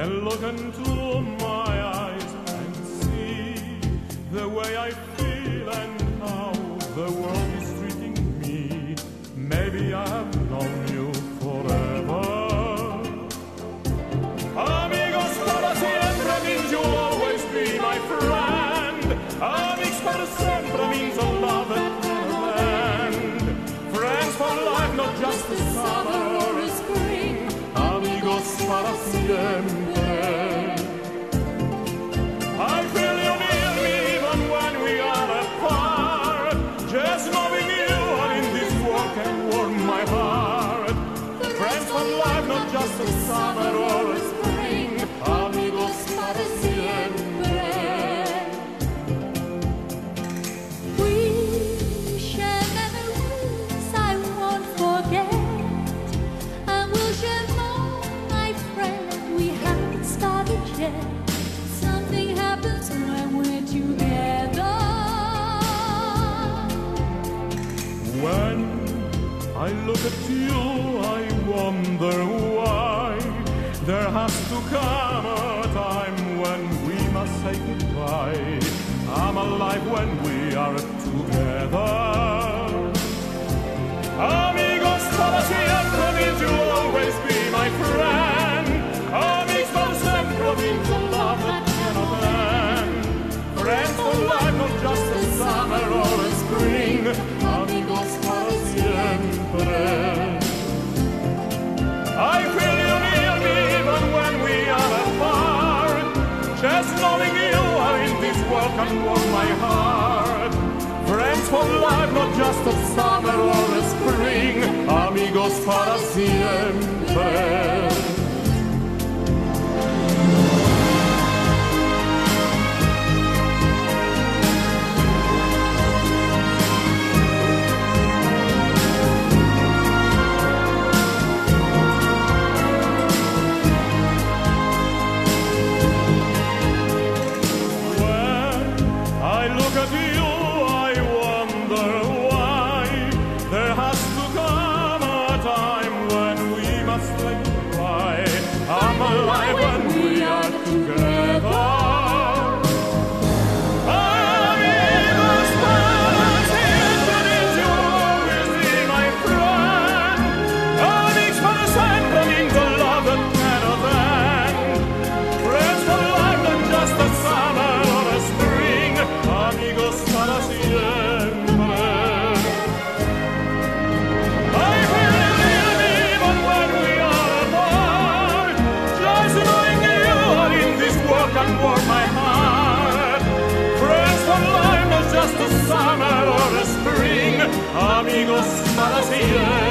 can look into my eyes and see the way I feel and how the world is treating me. Maybe I have known you forever. Amigos para siempre means you'll always be my friend. Amigos para siempre means a love that never ends. Friends for life, not just a summer or a spring. Amigos para siempre. I feel you near me even when we are apart. Just knowing you are in this world can warm my heart. Friends for life, not just a summer or a spring. Amigos para siempre. We share memories I won't forget, and we'll share more, my friend. We haven't started yet. Something happens when we're together. When I look at you, I wonder why there has to come a time when we must say goodbye. I'm alive when we are together. Amigos para siempre means you'll always be my friend. Amigos para siempre means a love that cannot end. Friends for life, not just a summer or a spring. Amigos para siempre. I feel you near me even when we are apart. Just knowing you are in this world can warm my heart. Friends for life, not just a summer or a spring. Amigos para siempre. I look at you, I wonder why there has to come a time when we must say goodbye. I'm alive when we are together. Amigos para siempre means you'll always be my friend. Amigos para siempre means a love that cannot end. Friends for life, not just a summer or a spring. Amigos para siempre. I feel you near me even when we are apart. Just knowing you are in this world can warm my heart. Friends for life, not just a summer or a spring. Amigos para siempre.